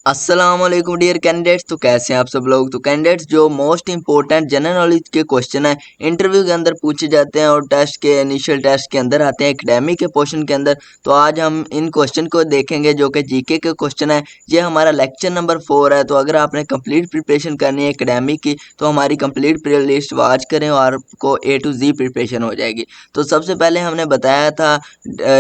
अस्सलाम वालेकुम dear candidates. तो कैसे हैं आप सब लोग। तो कैंडिडेट्स, जो मोस्ट इंपॉर्टेंट जनरल नॉलेज के क्वेश्चन है इंटरव्यू के अंदर पूछे जाते हैं और टेस्ट के इनिशियल टेस्ट के अंदर आते हैं एकेडमिक के पोर्शन के अंदर। तो आज हम इन क्वेश्चन को देखेंगे जो कि जीके के क्वेश्चन है। ये हमारा लेक्चर नंबर 4 है। तो अगर आपने कंप्लीट प्रिपरेशन करनी है एकेडमिक की तो हमारी कंप्लीट प्ले लिस्ट वॉच करें और आपको A to Z प्रिपरेशन हो जाएगी। तो सबसे पहले हमने बताया था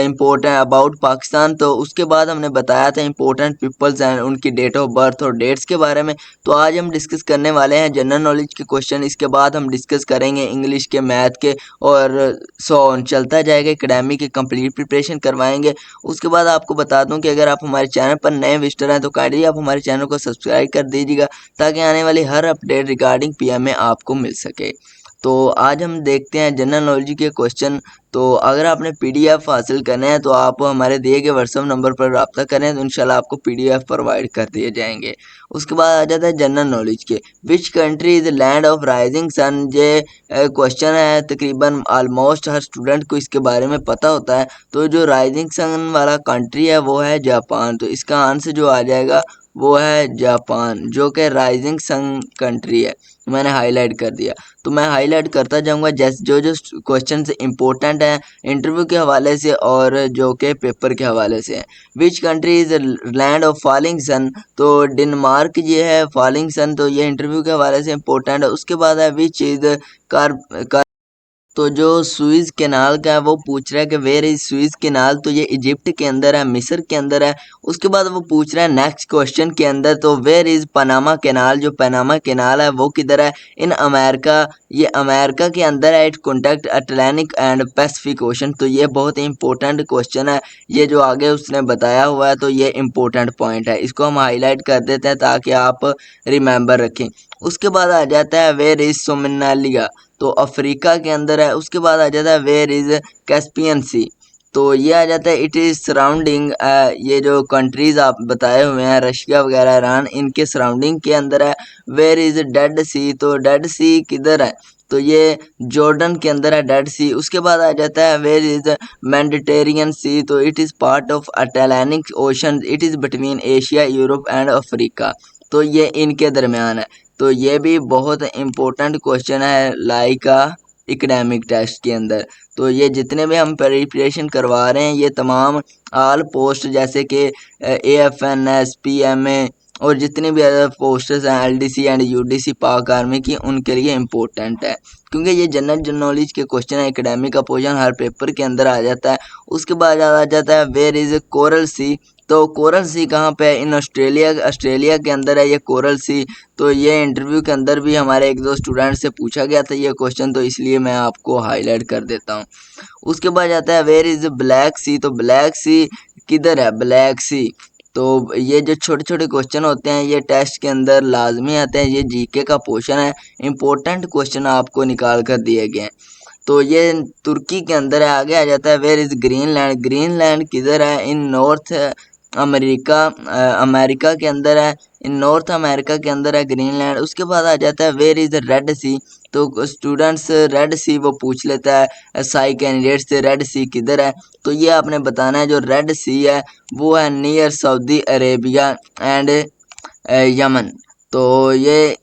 इम्पोर्टेंट अबाउट पाकिस्तान। तो उसके बाद हमने बताया था इम्पोर्टेंट पीपल्स एंड उनकी डेट ऑफ बर्थ और डेट्स के बारे में। तो आज हम डिस्कस करने वाले हैं जनरल नॉलेज के क्वेश्चन। इसके बाद हम डिस्कस करेंगे इंग्लिश के, मैथ के और सो ऑन चलता जाएगा। एकेडमिक की कंप्लीट प्रिपरेशन करवाएंगे। उसके बाद आपको बता दूं कि अगर आप हमारे चैनल पर नए विजिटर हैं तो काइंडली आप हमारे चैनल को सब्सक्राइब कर दीजिएगा ताकि आने वाली हर अपडेट रिगार्डिंग पीएमए आपको मिल सके। तो आज हम देखते हैं जनरल नॉलेज के क्वेश्चन। तो अगर आपने पीडीएफ हासिल करना है तो आप हमारे दिए गए व्हाट्सएप नंबर पर रब्ता करें तो इंशाल्लाह आपको पीडीएफ प्रोवाइड कर दिए जाएंगे। उसके बाद आ जाता है जनरल नॉलेज के, which country is land of rising sun. ये क्वेश्चन है, तकरीबन ऑलमोस्ट हर स्टूडेंट को इसके बारे में पता होता है। तो जो राइजिंग सन वाला कंट्री है वो है जापान। तो इसका आंसर जो आ जाएगा वो है जापान, जो कि राइजिंग सन कंट्री है। मैंने हाईलाइट कर दिया। तो मैं हाईलाइट करता जाऊंगा जैसे जो जो क्वेश्चन इंपॉर्टेंट हैं इंटरव्यू के हवाले से और जो कि पेपर के हवाले से हैं। Which country is land of falling sun. तो डेनमार्क ये है फॉलिंग सन। तो ये इंटरव्यू के हवाले से इंपॉर्टेंट है। उसके बाद है विच इज़ कार। तो जो सुइज कैनाल का है वो पूछ रहा है कि वेयर इज सुइज कैनाल। तो ये इजिप्ट के अंदर है, मिस्र के अंदर है। उसके बाद वो पूछ रहा है नेक्स्ट क्वेश्चन के अंदर, तो वेयर इज पनामा कैनाल। जो पनामा कैनाल है वो किधर है, इन अमेरिका। ये अमेरिका के अंदर है। It contact Atlantic and Pacific ocean. तो ये बहुत इंपॉर्टेंट क्वेश्चन है। ये जो आगे उसने बताया हुआ है तो ये इंपॉर्टेंट पॉइंट है, इसको हम हाईलाइट कर देते हैं ताकि आप रिमेंबर रखें। उसके बाद आ जाता है वेयर इज सोमनालिया। तो अफ्रीका के अंदर है। उसके बाद आ जाता है वेयर इज कैस्पियन सी। तो ये आ जाता है इट इज़ सराउंडिंग। ये जो कंट्रीज़ आप बताए हुए हैं रशिया वगैरह, ईरान, इनके सराउंडिंग के अंदर है। वेयर इज़ डेड सी। तो डेड सी किधर है, तो ये जॉर्डन के अंदर है डेड सी। उसके बाद आ जाता है वेयर इज़ मेडिटेरियन सी। तो it is part of Atlantic ocean. It is between Asia, Europe and Africa. तो ये इनके दरमियान है। तो ये भी बहुत इम्पोर्टेंट क्वेश्चन है लाइक एकेडमिक टेस्ट के अंदर। तो ये जितने भी हम प्रिपरेशन करवा रहे हैं ये तमाम आल पोस्ट जैसे कि AFN, PMA और जितनी भी अदर पोस्ट्स हैं LDC एंड UDC पाक आर्मी की, उनके लिए इम्पोर्टेंट है क्योंकि ये जनरल नॉलेज के क्वेश्चन है। एकेडमिक का पोर्शन हर पेपर के अंदर आ जाता है। उसके बाद आ जाता है वेयर इज़ कोरल सी। तो कोरल सी कहाँ पे है, इन ऑस्ट्रेलिया के अंदर है ये कोरल सी। तो ये इंटरव्यू के अंदर भी हमारे एक दो स्टूडेंट से पूछा गया था ये क्वेश्चन, तो इसलिए मैं आपको हाईलाइट कर देता हूँ। उसके बाद आता है वेयर इज़ ब्लैक सी। तो ब्लैक सी किधर है, ब्लैक सी। तो ये जो छोटे छोटे क्वेश्चन होते हैं ये टेस्ट के अंदर लाजमी आते हैं। ये जीके का पोर्शन है, इंपॉर्टेंट क्वेश्चन आपको निकाल कर दिए गए हैं। तो ये तुर्की के अंदर है। आगे आ जाता है वेयर इज़ ग्रीनलैंड। ग्रीनलैंड किधर है, इन नॉर्थ अमेरिका, अमेरिका के अंदर है। इन नॉर्थ अमेरिका के अंदर है ग्रीनलैंड। उसके बाद आ जाता है वेयर इज़ रेड सी। तो स्टूडेंट्स रेड सी वो पूछ लेता है साई कैंडिडेट से, रेड सी किधर है। तो ये आपने बताना है जो रेड सी है वो है near Saudi Arabia and Yemen. तो ये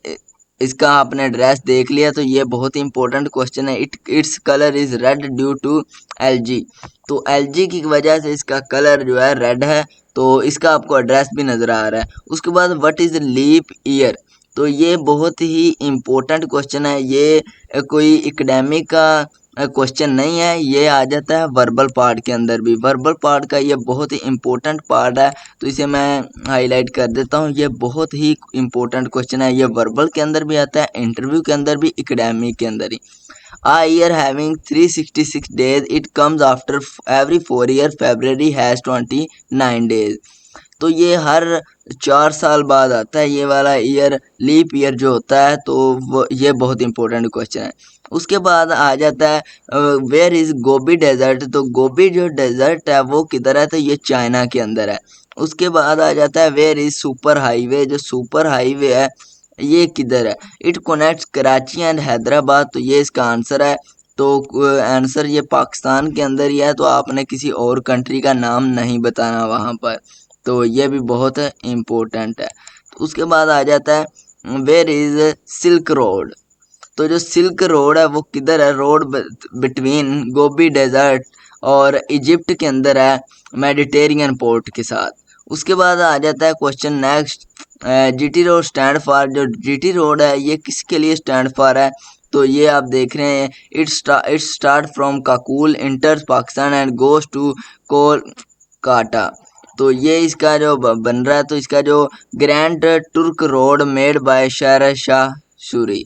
इसका आपने एड्रेस देख लिया। तो ये बहुत ही इंपॉर्टेंट क्वेश्चन है। Its colour is red due to LG. तो एलजी की वजह से इसका कलर जो है रेड है। तो इसका आपको एड्रेस भी नज़र आ रहा है। उसके बाद व्हाट इज़ लीप ईयर। तो ये बहुत ही इम्पोर्टेंट क्वेश्चन है। ये कोई एकेडमिक का क्वेश्चन नहीं है, ये आ जाता है वर्बल पार्ट के अंदर भी। वर्बल पार्ट का ये बहुत ही इम्पोर्टेंट पार्ट है। तो इसे मैं हाईलाइट कर देता हूँ। ये बहुत ही इम्पोर्टेंट क्वेश्चन है। ये वर्बल के अंदर भी आता है, इंटरव्यू के अंदर भी, एकेडमिक के अंदर ही। A year having 366 days, it comes after every 4 years. February has 29 days. तो ये हर 4 साल बाद आता है ये वाला ईयर, लीप ईयर जो होता है। तो वो ये बहुत इंपॉर्टेंट क्वेश्चन है। उसके बाद आ जाता है वेयर इज़ गोबी डेजर्ट। तो गोबी जो डेजर्ट है वो किधर है, तो ये चाइना के अंदर है। उसके बाद आ जाता है वेयर इज़ सुपर हाईवे। जो सुपर हाईवे है ये किधर है, it connects Karachi and Hyderabad. तो ये इसका आंसर है। तो आंसर ये पाकिस्तान के अंदर ही है। तो आपने किसी और कंट्री का नाम नहीं बताना वहाँ पर। तो ये भी बहुत इम्पोर्टेंट है। तो उसके बाद आ जाता है वेयर इज़ सिल्क रोड। तो जो सिल्क रोड है वो किधर है? रोड बिटवीन गोबी डेजर्ट और इजिप्ट के अंदर है, मेडिटेरियन पोर्ट के साथ। उसके बाद आ जाता है question next, GT road stand for. जो जीटी रोड है ये किसके लिए स्टैंड फॉर है? तो ये आप देख रहे हैं, it start from Kakul, enters Pakistan and goes to Kolkata. तो ये इसका जो बन रहा है, तो इसका जो ग्रैंड तुर्क road made by Sher Shah Suri.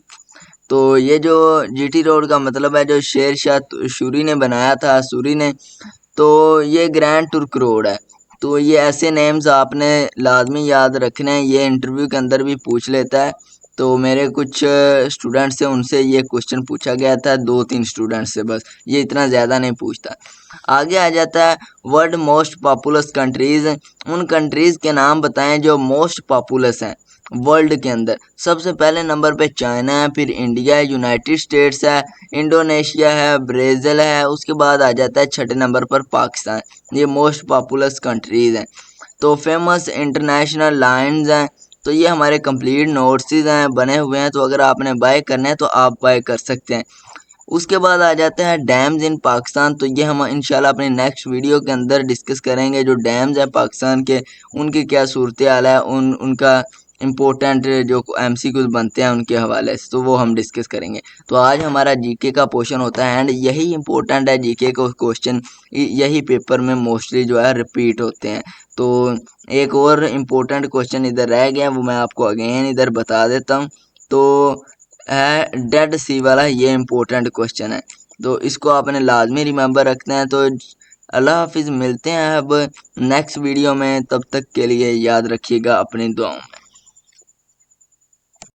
तो ये जो जीटी रोड का मतलब है जो शेर शाह सूरी ने बनाया था, सूरी ने, तो ये ग्रैंड तुर्क रोड है। तो ये ऐसे नेम्स आपने लाजमी याद रखने हैं, ये इंटरव्यू के अंदर भी पूछ लेता है। तो मेरे कुछ स्टूडेंट्स से उनसे ये क्वेश्चन पूछा गया था, 2-3 स्टूडेंट्स से, बस ये इतना ज़्यादा नहीं पूछता। आगे आ जाता है वर्ल्ड मोस्ट पॉपुलस कंट्रीज़। उन कंट्रीज़ के नाम बताएं जो मोस्ट पॉपुलस हैं वर्ल्ड के अंदर। सबसे पहले नंबर पे चाइना है, फिर इंडिया है, यूनाइटेड स्टेट्स है, इंडोनेशिया है, ब्राज़ील है। उसके बाद आ जाता है छठे नंबर पर पाकिस्तान। ये मोस्ट पॉपुलस कंट्रीज़ हैं। तो फेमस इंटरनेशनल लाइन्स हैं। तो ये हमारे कंप्लीट नोट्स हैं, बने हुए हैं, तो अगर आपने बाय करने हैं तो आप बाय कर सकते हैं। उसके बाद आ जाते हैं डैम्स इन पाकिस्तान। तो ये हम इंशाल्लाह अपने नेक्स्ट वीडियो के अंदर डिस्कस करेंगे। जो डैम्स हैं पाकिस्तान के, उनकी क्या सूरत हाल है, उनका इम्पोर्टेंट जो एमसीक्यूज बनते हैं उनके हवाले से, तो वो हम डिस्कस करेंगे। तो आज हमारा जीके का पोर्शन होता है एंड यही इम्पोर्टेंट है, जीके को क्वेश्चन यही पेपर में मोस्टली जो है रिपीट होते हैं। तो एक और इम्पोर्टेंट क्वेश्चन इधर रह गया, वो मैं आपको अगेन इधर बता देता हूँ। तो है डेड सी वाला, ये इम्पोर्टेंट क्वेश्चन है, तो इसको आपने लाजमी रिमेंबर रखना है। तो अल्लाह हाफिज़, मिलते हैं अब नेक्स्ट वीडियो में, तब तक के लिए याद रखिएगा अपनी दुआओं में।